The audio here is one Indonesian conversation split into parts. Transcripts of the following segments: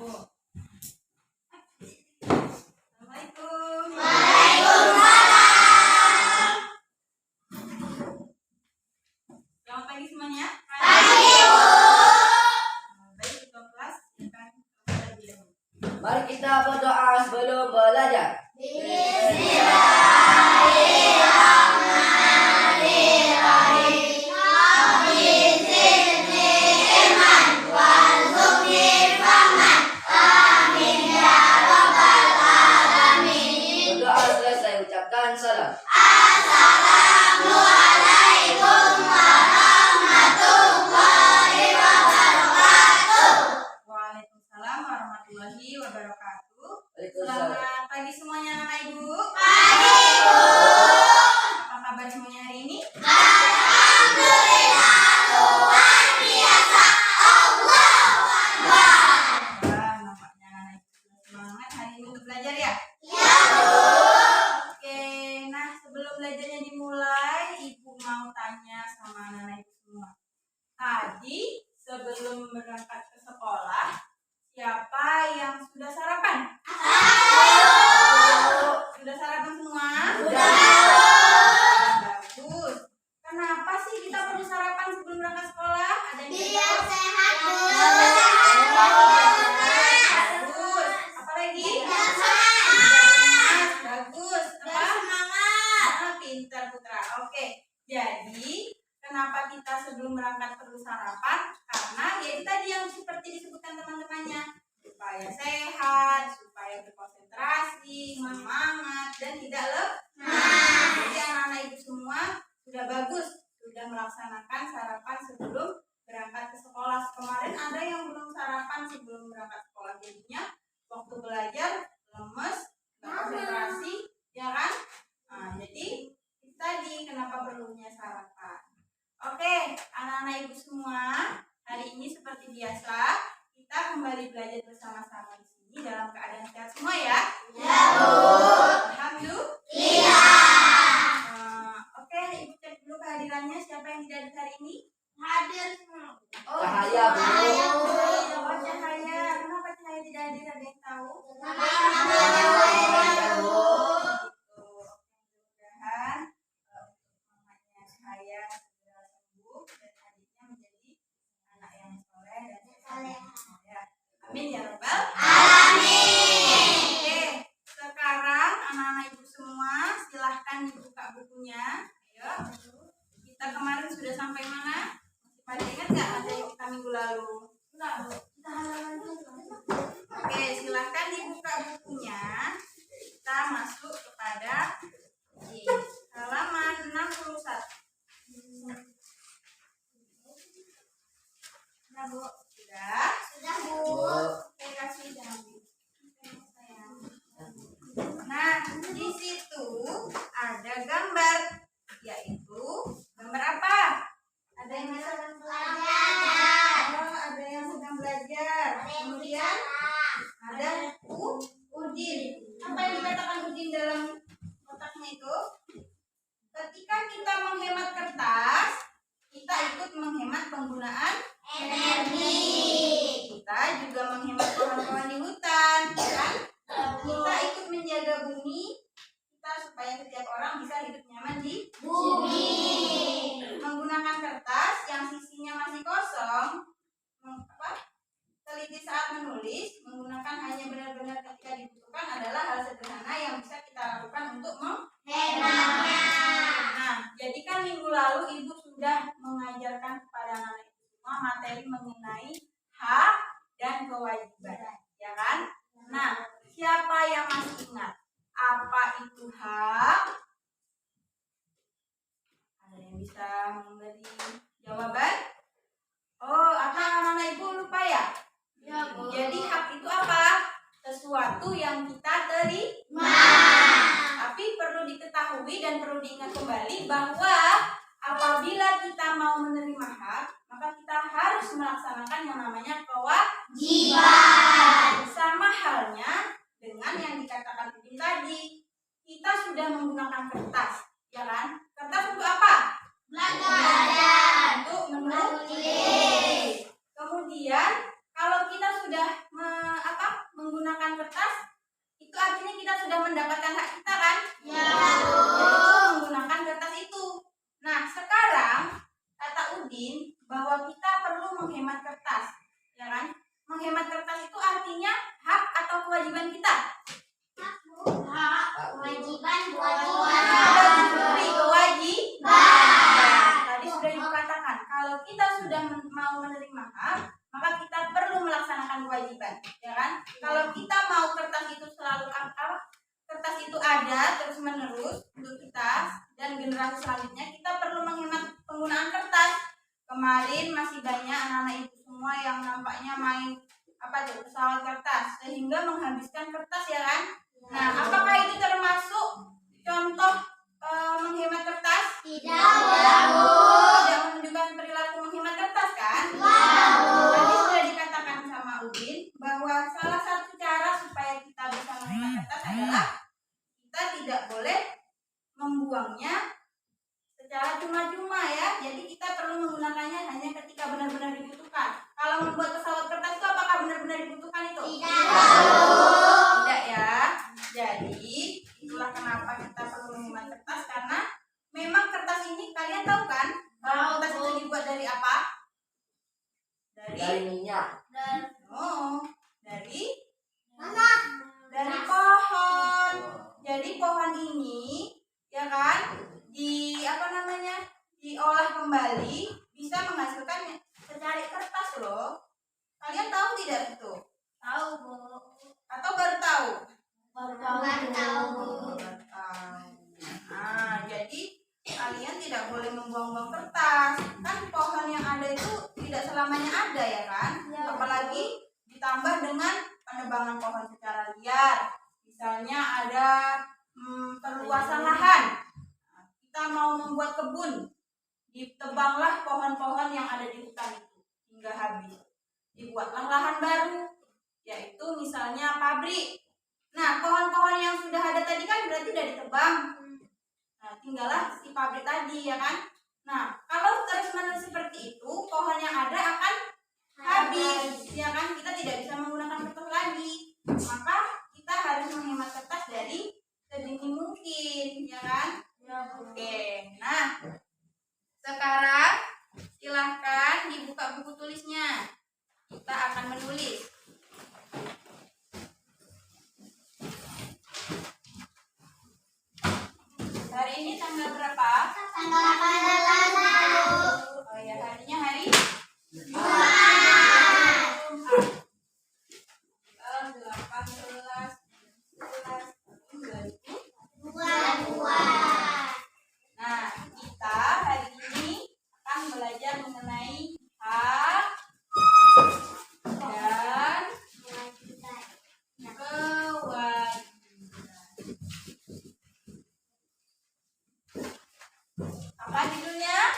Assalamualaikum. Waalaikumsalam. Selamat pagi semuanya. Pagi, Bu. Baik, ketua kelas, silakan. Mari kita berdoa sebelum belajar. Bismillahirrahmanirrahim. Rabbi zidni ilman warzuqni fahman. Amin ya rabbal alamin. Berdoa selesai, ucapkan salam. Assalamualaikum warahmatullahi wabarakatuh. Waalaikumsalam warahmatullahi wabarakatuh. Waalaikumsalam. Selamat pagi semuanya anak ibu. Pagi, Bu. Apa kabar semuanya hari ini? Alhamdulillah luar biasa. Allahu Akbar. Wah, nampaknya anak ibu sudah semangat hari ini untuk belajar ya. Ya, Bu. Oke, nah sebelum belajarnya dimulai, ibu mau tanya sama anak ibu semua. Tadi sebelum berangkat ke sekolah, siapa yang sudah sarapan? Sudah sarapan semua? Bagus. Kenapa sih kita perlu sarapan sebelum berangkat sekolah? Ada yang Biar tahu? sehat, Bu. Bagus. Apa lagi? Biar sehat. Bagus. Biar Apa? semangat. Ah, pintar Putra. Oke. Jadi, kenapa kita sebelum berangkat perlu sarapan? Karena ya itu tadi yang seperti disebutkan teman-temannya. Supaya sehat, supaya berkonsentrasi, semangat, dan tidak lemah. Jadi anak-anak ibu semua sudah bagus, sudah melaksanakan sarapan sebelum berangkat ke sekolah. Kemarin ada yang belum sarapan sebelum berangkat sekolah. Jadinya waktu belajar lemes, nggak konsentrasi, ya kan? Nah, jadi itu tadi kenapa perlunya sarapan. Oke, anak-anak ibu semua, hari ini seperti biasa kita kembali belajar bersama-sama di sini dalam keadaan sehat semua ya. Ya, Bu. Alhamdulillah. Oke, ibu cek dulu kehadirannya siapa yang tidak hadir hari ini. Hadir semua. Oh, Cahaya, Bu. Cahaya. Oh, Cahaya. Kenapa Cahaya tidak hadir? Ada yang tahu? Mudah-mudahan mamanya Cahaya segera sembuh dan adiknya menjadi anak yang soleh dan saleh. Ya. Amin ya rabbal Alamin. Oke, sekarang anak-anak ibu semua silahkan dibuka bukunya. Ayo, kita kemarin sudah sampai mana? Masih pada ingat nggak materi kita minggu lalu? Enggak, Bu. Kita halaman dulu. Oke, silahkan dibuka bukunya. Kita masuk kepada halaman 61. Nah, Bu. Sudah? Sudah, Bu. Oke, kasih jangan. Nah, di situ ada gambar, yaitu gambar apa? Ada yang bisa Belajar. Oh, ada yang sedang belajar. Kemudian ada Udin. Apa yang dikatakan Udin dalam kotaknya itu? Ketika kita menghemat kertas, kita ikut menghemat penggunaan Energi. kita juga menghemat pohon-pohon di hutan, ya kan? Kita ikut menjaga bumi kita supaya setiap orang bisa hidup nyaman di Bumi. menggunakan kertas yang sisinya masih kosong. Teliti saat menulis, menggunakan hanya benar-benar ketika dibutuhkan adalah hal sederhana yang bisa kita lakukan untuk Hematnya. Nah, jadi kan minggu lalu ibu sudah mengajarkan kepada anak-anak ibu semua materi mengenai hak dan kewajiban, ya kan? Nah, siapa yang masih ingat apa itu hak? Ada yang bisa memberi jawaban? Oh, atau anak-anak ibu lupa ya? Ya, Bu. Jadi hak itu apa? Sesuatu yang kita terima. Tapi perlu diketahui dan perlu diingat kembali bahwa apabila kita mau menerima hak, maka kita harus melaksanakan yang namanya kewajiban. Sama halnya dengan yang dikatakan Udin tadi. Kita sudah menggunakan kertas, ya kan? Kertas untuk apa? Belajar. Untuk menulis. Kemudian kalau kita sudah menggunakan kertas, itu artinya kita sudah mendapatkan hak kita kan? Ya, Yaitu Bu. menggunakan kertas itu. Nah, sekarang kata Udin bahwa kita perlu menghemat kertas, ya kan? Menghemat kertas itu artinya hak atau kewajiban kita? Hak, kewajiban buat Ada diberi kewajiban. Tadi sudah dikatakan kalau kita sudah mau menerima hak, maka kita perlu melaksanakan kewajiban, ya kan? Kalau kita mau kertas itu selalu kertas itu ada terus menerus untuk kita dan generasi selanjutnya, kita perlu menghemat penggunaan kertas. Kemarin masih banyak anak-anak ibu semua yang nampaknya main pesawat kertas sehingga menghabiskan kertas, ya kan? Nah, apakah itu termasuk contoh menghemat kertas? Tidak, Bu. Tidak menunjukkan perilaku menghemat kertas kan? Bu. Tadi sudah dikatakan sama Udin bahwa salah satu cara supaya kita bisa menghemat kertas adalah kita tidak boleh membuangnya secara cuma-cuma, ya. Jadi kita perlu menggunakannya hanya ketika benar-benar dibutuhkan. Kalau membuat pesawat kertas itu apakah benar-benar dibutuhkan itu? Tidak, ya. Jadi itulah kenapa kita perlu menghemat kertas, karena memang kertas ini kalian tahu kan? Kalau kertas itu dibuat dari apa? Dari minyak. Dari pohon. Jadi pohon ini, ya kan, diolah kembali bisa menghasilkan secari kertas loh. Kalian tahu tidak itu? Tahu, Bu. Atau baru tahu? Baru tahu, Bu. Nah, jadi kalian tidak boleh membuang-buang kertas. Kan pohon yang ada itu tidak selamanya ada, ya kan? Ya. Apalagi ditambah dengan penebangan pohon secara liar. Misalnya ada perluasan lahan. Nah, kita mau membuat kebun, ditebanglah pohon-pohon yang ada di hutan itu hingga habis. Dibuatlah lahan baru, yaitu misalnya pabrik. Nah, pohon-pohon yang sudah ada tadi kan berarti sudah ditebang. Nah, tinggallah si pabrik tadi, ya kan? Nah, kalau terus-menerus seperti itu, pohon yang ada akan habis, ya kan? Kita tidak bisa menggunakan kertas lagi. Maka kita harus menghemat kertas dari sedini mungkin, ya kan? Oke. Nah, sekarang silahkan dibuka buku tulisnya. Kita akan menulis. Hari ini tanggal berapa? Tanggal 18, Bu. Oh ya, harinya hari Jumat. Jumat. 18, 19, 22. Nah, kita hari ini akan belajar mengenai hak dan kewajiban. Apa judulnya?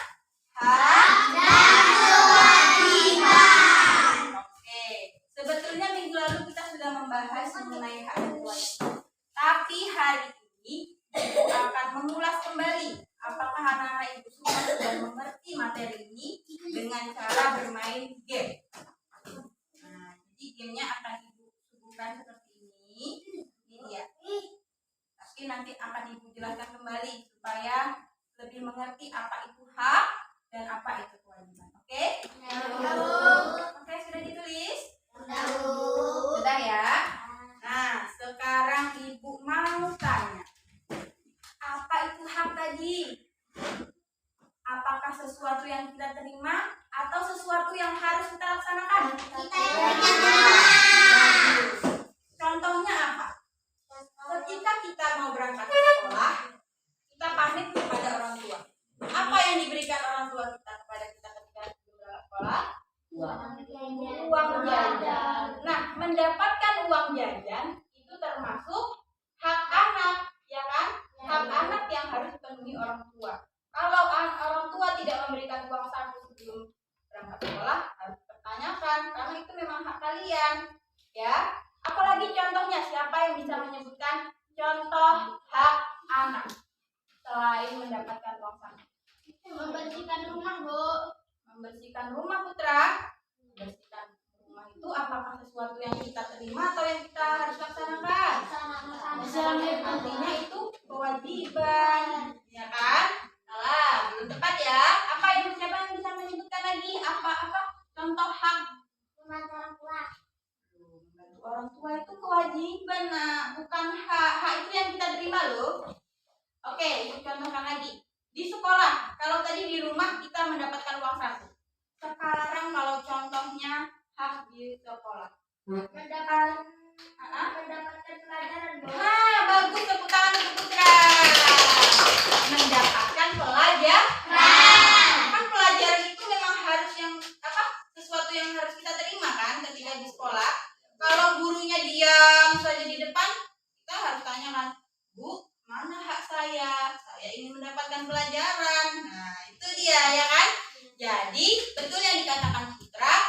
Hak Dan kewajiban. Oke, sebetulnya minggu lalu kita sudah membahas mengenai hak dan kewajiban. Tapi hari ini Ibu akan mengulas kembali apakah anak-anak Ibu semua sudah mengerti materi ini dengan cara bermain game. Nah, jadi gamenya akan Ibu suguhkan seperti ini. Ini dia. Tapi nanti akan Ibu jelaskan kembali supaya lebih mengerti apa itu hak dan apa itu kewajiban. Oke? Oke, sudah ditulis? Sudah, ya? Nah, sekarang Ibu mau tanya. Apa itu hak tadi? Apakah sesuatu yang kita terima atau sesuatu yang harus kita laksanakan? Contohnya apa? Ketika kita mau berangkat ke sekolah, kita pamit kepada orang tua. Apa yang diberikan orang tua kita kepada kita ketika berangkat ke sekolah? Uang jajan. Nah, mendapatkan uang jajan itu termasuk hak anak, ya kan? Hak anak yang harus dipenuhi orang tua. Kalau orang tua tidak memberikan uang saku sebelum berangkat sekolah, harus dipertanyakan karena itu memang hak kalian, ya. Apalagi contohnya, siapa yang bisa menyebutkan contoh hak anak selain mendapatkan uang saku? Membersihkan rumah, Bu. Membersihkan rumah, Putra. Membersihkan rumah itu itu apakah sesuatu yang kita terima atau yang kita harus laksanakan? Artinya itu kewajiban, ya kan? Salah, belum tepat ya. Apa yang siapa yang bisa menyebutkan lagi? Apa contoh hak? Membantu orang tua itu kewajiban, nah, bukan hak. Hak itu yang kita terima loh. Oke, Ibu contohkan lagi. Di sekolah, kalau tadi di rumah kita mendapatkan uang saku. Sekarang kalau contohnya hak di sekolah. Mendapatkan pelajaran. Bagus, tepuk tangan untuk Putra. Mendapatkan pelajaran. Kan pelajaran itu memang harus yang sesuatu yang harus kita terima kan ketika di sekolah. Kalau gurunya diam saja di depan, kita harus tanyakan, Bu, mana hak saya? Saya ingin mendapatkan pelajaran. Nah, itu dia ya kan? Jadi, betul yang dikatakan Putra,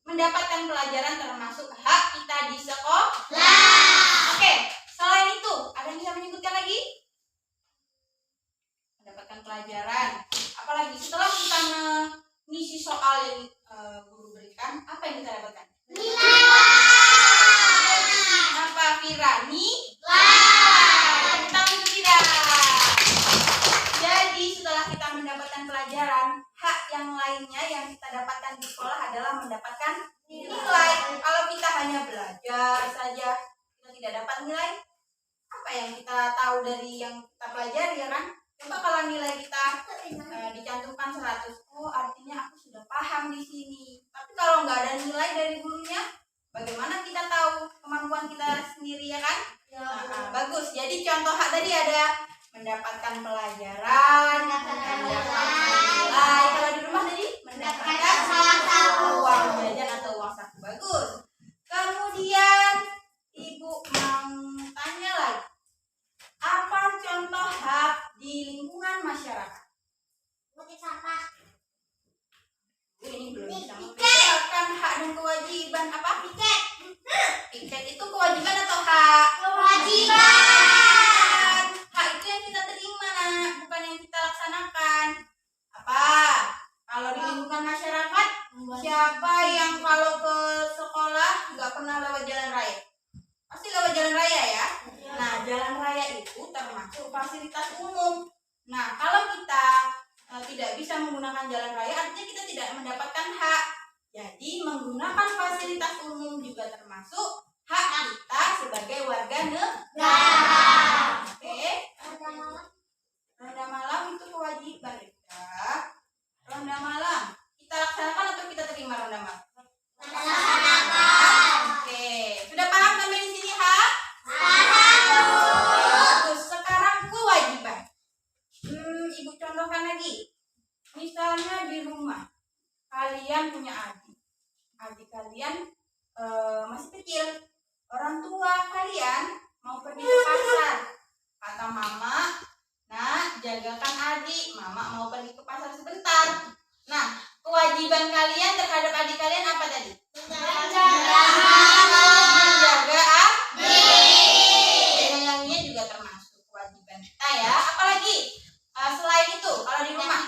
mendapatkan pelajaran termasuk hak kita di sekolah. Oke, selain itu, ada yang bisa menyebutkan lagi? Mendapatkan pelajaran. Apalagi setelah kita mengisi soal yang guru berikan, apa yang kita dapatkan? Apa Fira? Kita tidak. Jadi setelah kita mendapatkan pelajaran, hak yang lainnya yang kita dapatkan di sekolah adalah mendapatkan nilai. Kalau kita hanya belajar saja, kita tidak dapat nilai, apa yang kita tahu dari yang kita pelajari ya kan? Coba kalau nilai kita dicantumkan 100, oh artinya aku sudah paham di sini. Tapi kalau nggak ada nilai dari gurunya, bagaimana kita tahu kemampuan kita sendiri ya kan? Bagus. Jadi contoh hak tadi ada mendapatkan pelajaran, mendapatkan nilai. Kalau di rumah tadi mendapatkan uang jajan atau uang saku. Bagus. Kemudian Ibu mau tanya lagi, apa contoh hak di lingkungan masyarakat? Ini belum bisa membedakan hak dan kewajiban. Apa? Piket itu kewajiban atau hak? Kewajiban. Hak itu yang kita terima, nak, bukan yang kita laksanakan. Apa? Kalau di lingkungan masyarakat, siapa yang kalau ke sekolah nggak pernah lewat jalan raya? Pasti lewat jalan raya ya. Nah, jalan raya itu termasuk fasilitas umum. Nah, kalau kita tidak bisa menggunakan jalan raya, artinya kita tidak mendapatkan hak. Jadi, menggunakan fasilitas umum juga termasuk hak kita sebagai warga negara. Oke. Ronda malam itu kewajiban kita. Ronda malam kita laksanakan atau kita terima ronda malam? Oke. Sudah paham sampai di sini, hak? Bagus. Sekarang kewajiban. Ibu contohkan lagi. Misalnya di rumah kalian punya adik kalian masih kecil, orang tua kalian mau pergi ke pasar, kata mama, nah jagakan adik, mama mau pergi ke pasar sebentar. Nah, kewajiban kalian terhadap adik kalian apa tadi? Menjaga adik. Menyayanginya juga termasuk kewajiban kita ya. Apalagi selain itu kalau di rumah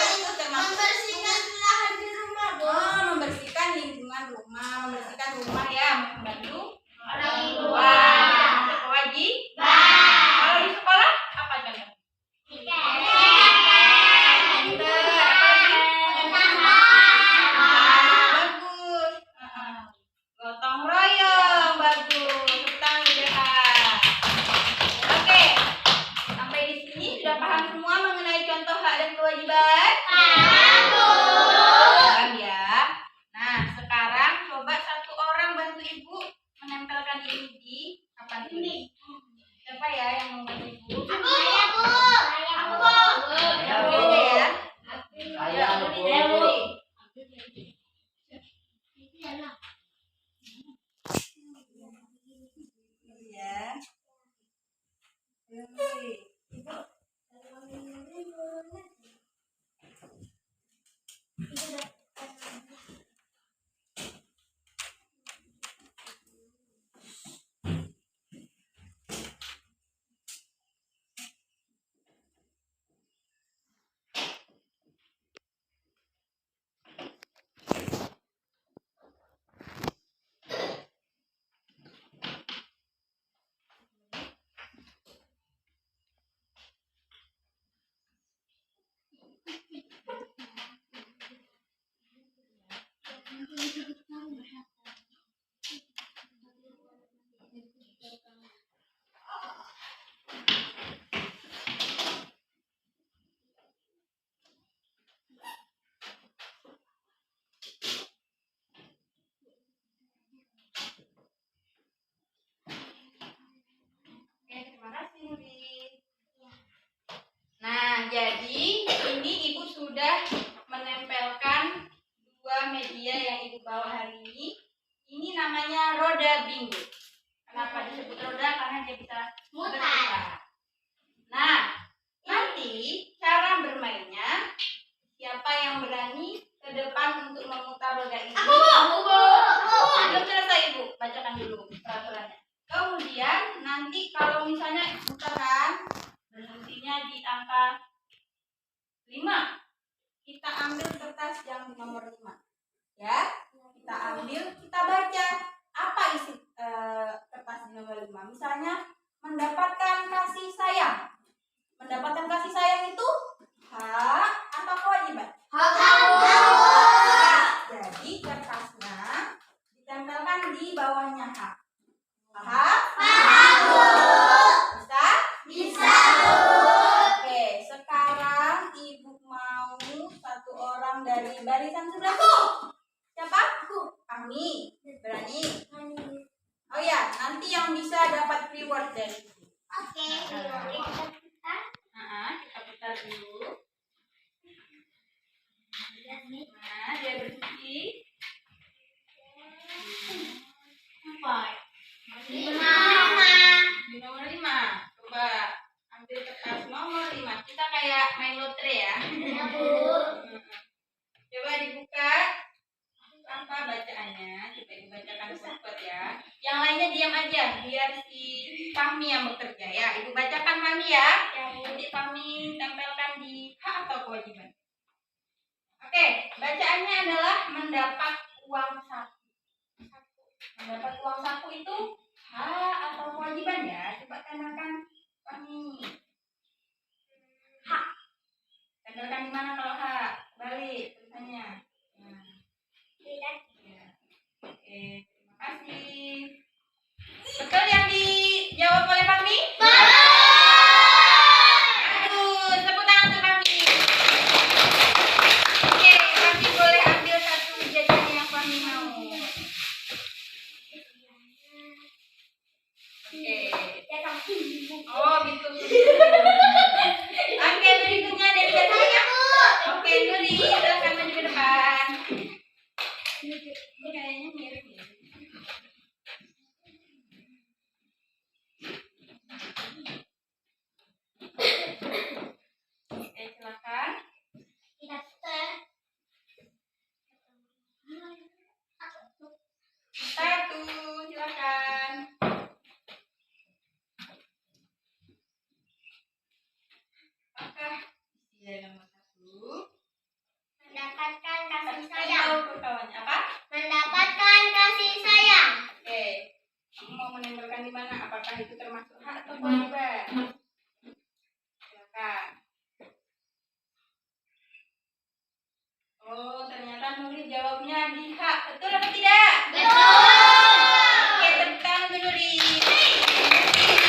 itu termasuk membersihkan lingkungan rumah, membersihkan rumah ya, membantu orang tua. Kewajiban. Kalau di sekolah apa contoh? Bagus. Gotong royong, bagus. Tepuk tangan. Oke. Sampai di sini sudah paham semua mengenai contoh hak dan kewajiban? Paham ya. Nah, sekarang coba satu orang bantu Ibu menempelkan ini di papan tulis. Siapa ya yang mau bantu Ibu? Aku, Bu. Ya, oke ya. Saya Bu. Ya. saja yang ibu bawa hari ini. Ini namanya roda bingo. Kenapa disebut roda? Karena dia bisa berputar. Nah, nanti cara bermainnya, siapa yang berani ke depan untuk memutar roda ini? Aku, Bu. Belum selesai ibu, bacakan dulu peraturannya. Kemudian nanti kalau misalnya putaran berhentinya di angka 5, kita ambil kertas yang nomor 5. Ya, kita ambil, kita baca apa isi kertas di nomor 5. Misalnya mendapatkan kasih sayang. Mendapatkan kasih sayang itu hak atau kewajiban? Jadi kertasnya ditempelkan di bawahnya hak. Paham? Bisa? Oke, sekarang ibu mau satu orang dari barisan sebelah. Siapa? Kami. Berani? Oh ya, nanti yang bisa dapat reward dari ibu. Oke. Kita putar dulu. Nah, dia berhenti. Di nomor 5. Coba ambil kertas nomor 5. Kita kayak main lotre ya. Coba dibuka tanpa bacaannya. Coba dibacakan cepat ya. Yang lainnya diam aja biar si Fahmi yang bekerja ya. Ibu bacakan Fahmi ya. Nanti Fahmi tempelkan di hak atau kewajiban. Oke, bacaannya adalah mendapat uang saku. Mendapat uang saku itu hak atau kewajiban ya? Coba tandalkan Fahmi. Hak. Tandalkan di mana kalau hak? Balik tulisannya. Nah. Ya. Oke, terima kasih. Betul yang dijawab oleh Fahmi? Aduh, tepuk tangan untuk Fahmi. Oke, Fahmi boleh ambil satu jajan yang Fahmi mau. Oke. Oh, gitu. Oke, berikutnya dari datanya. Oke, Nuri, silakan maju ke depan. Ini kayaknya mirip ya. Oke, silakan. Satu, silakan. Apakah dia nomor 1? Mendapatkan kasih Kasih sayang. tahu ke kawannya apa? Mendapatkan kasih sayang. Oke, kamu mau menempelkan di mana? Apakah itu termasuk hak atau kewajiban? Silakan. Oh, ternyata Nuri jawabnya di hak. Betul atau tidak? Oke, tepuk tangan untuk Nuri.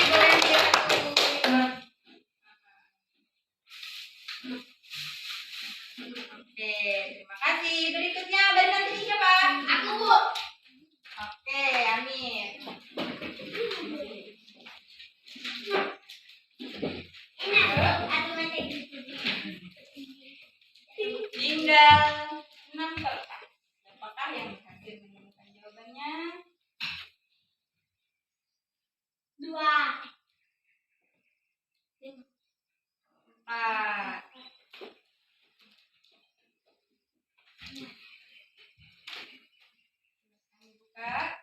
Boleh dia satu. Oke, terima kasih. Berikutnya barisan sini siapa? Aku, Bu. Oke, Amin. Tinggal 6 kertas. Apakah yang berhasil menemukan jawabannya? 2. 4. Buka.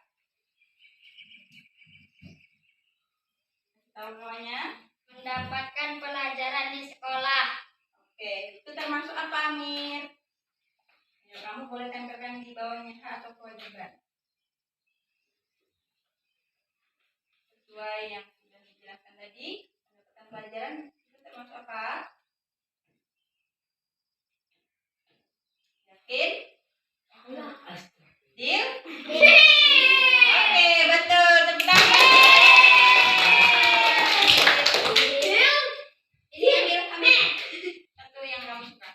Tahu kawannya? Mendapatkan pelajaran di sekolah. Oke, itu termasuk apa, Amir? Ya, kamu boleh tempelkan di bawahnya hak atau kewajiban. Sesuai yang sudah dijelaskan tadi, mendapatkan pelajaran itu termasuk apa? Yakin? Deal? Oke, betul. Tepuk tangan. Ini ambil satu yang kamu suka.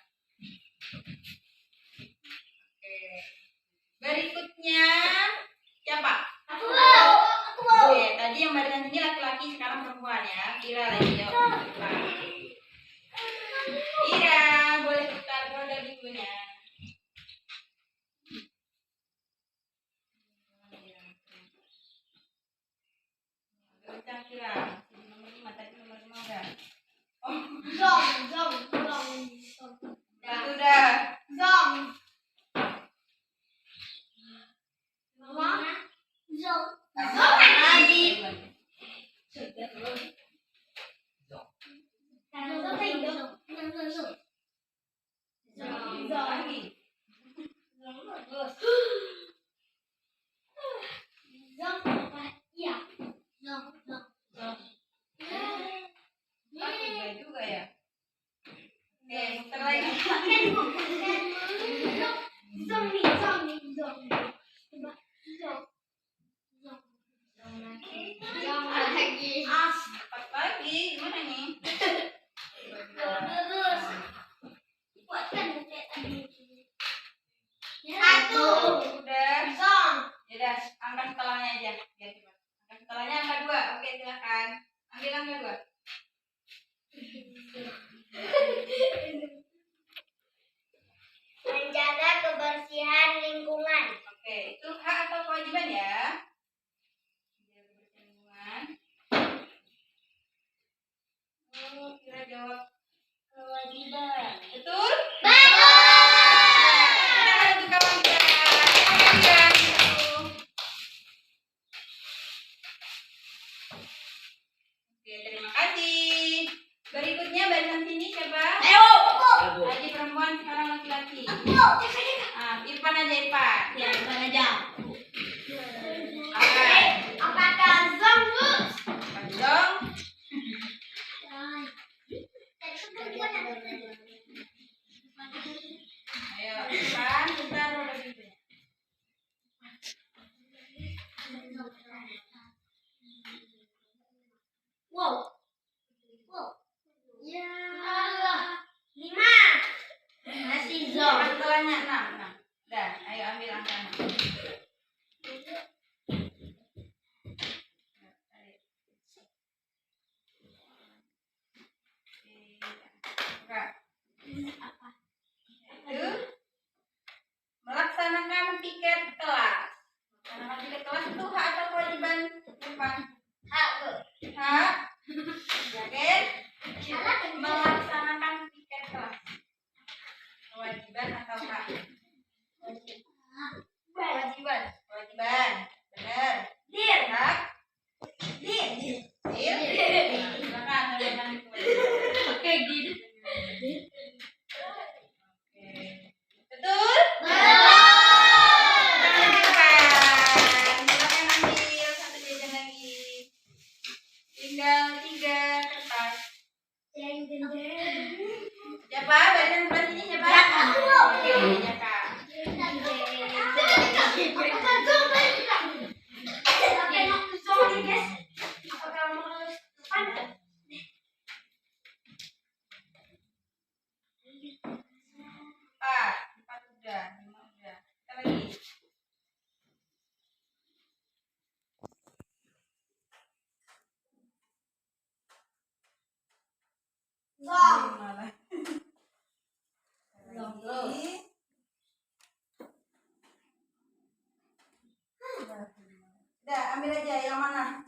Oke. Berikutnya siapa? Aku. Oke, tadi yang barisan ini laki-laki, sekarang perempuan ya. Ira lagi jawab. Ira, boleh putar roda bingonya. Ya, bukan aja. Apakah zong, Bu? dong? Ayo, depan, putar roda pintunya. Wow. Ya. 5. Masih zong. Angkanya 6. Dah, ayo ambil angka 6. Itu melaksanakan piket kelas. Melaksanakan piket kelas itu hak atau kewajiban? Bukan. Hak, Bu. Hak. Yakin? Melaksanakan piket kelas. Kewajiban atau hak? Kewajiban. Kewajiban. Benar. Dir. Hak. Dir. Deal. Silakan menunjukkan kewajiban. Oke, Dir. Oke. Betul? Silakan ambil satu jajan lagi. Tinggal 3 kertas. Siapa? Badan sebelah sini siapa? Jaka. Oke, Jaka. Empat udah, 5 udah. Kita lagi. Malah. Lagi. Udah, ambil aja yang mana?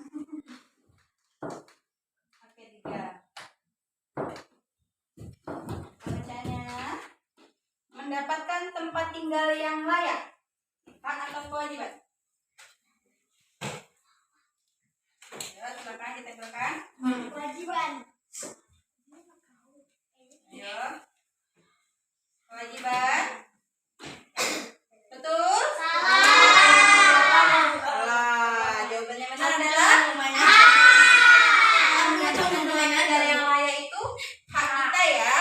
Oke, 3. Bacanya mendapatkan tempat tinggal yang layak. Hak atau kewajiban? Ayo, silakan kita silakan. Kewajiban. Ayo. Kewajiban. Betul? Salah. Jawabannya benar adalah tinggal yang layak itu hak kita ya.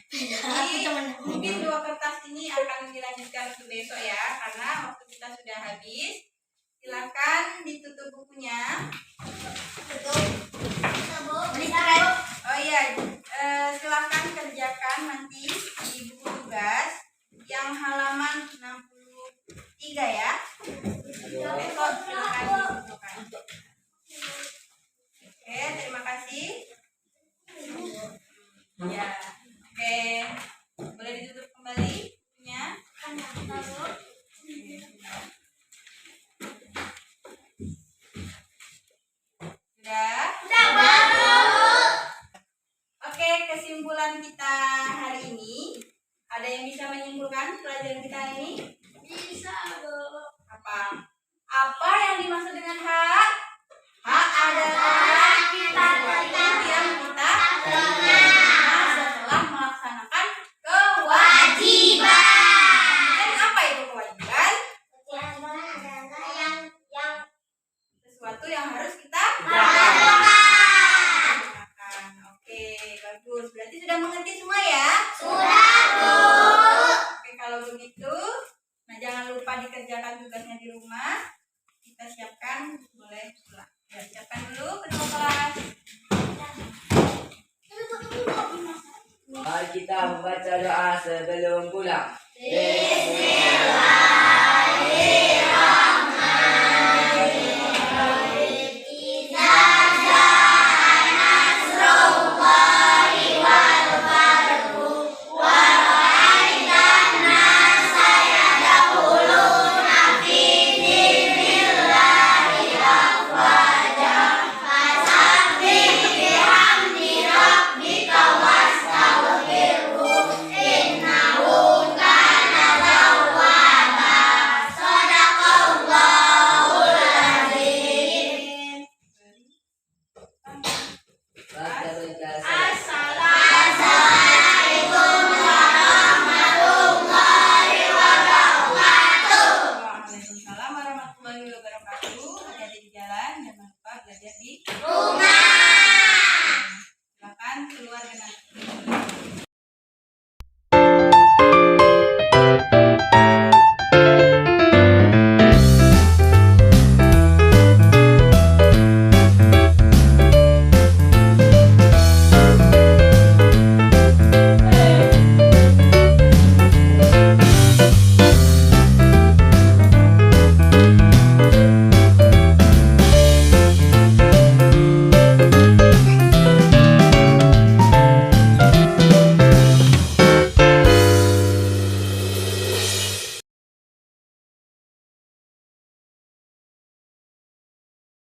Jadi mungkin 2 kertas ini akan dilanjutkan ke besok ya, karena waktu kita sudah habis. Silakan ditutup bukunya. Oh iya, silakan kerjakan nanti di buku tugas yang halaman 63 ya. Besok silakan ditunjukkan. Oke, terima kasih. Ya, oke. Boleh ditutup kembali bukunya. Sudah? Oke, kesimpulan kita hari ini. Ada yang bisa menyimpulkan pelajaran kita ini? Bisa, Bu. Apa? Apa yang dimaksud dengan hak? Hak adalah sesuatu yang kita terima setelah melaksanakan kewajiban. Dan apa itu kewajiban? Sesuatu yang harus kita lakukan. Oke, bagus. Berarti sudah mengerti semua ya? Sudah, Bu. Oke, kalau begitu, nah jangan lupa dikerjakan tugasnya di rumah. Kita siapkan, boleh pulang. Ya, siapkan dulu kedua kelas. Mari kita membaca doa sebelum pulang. Bismillah.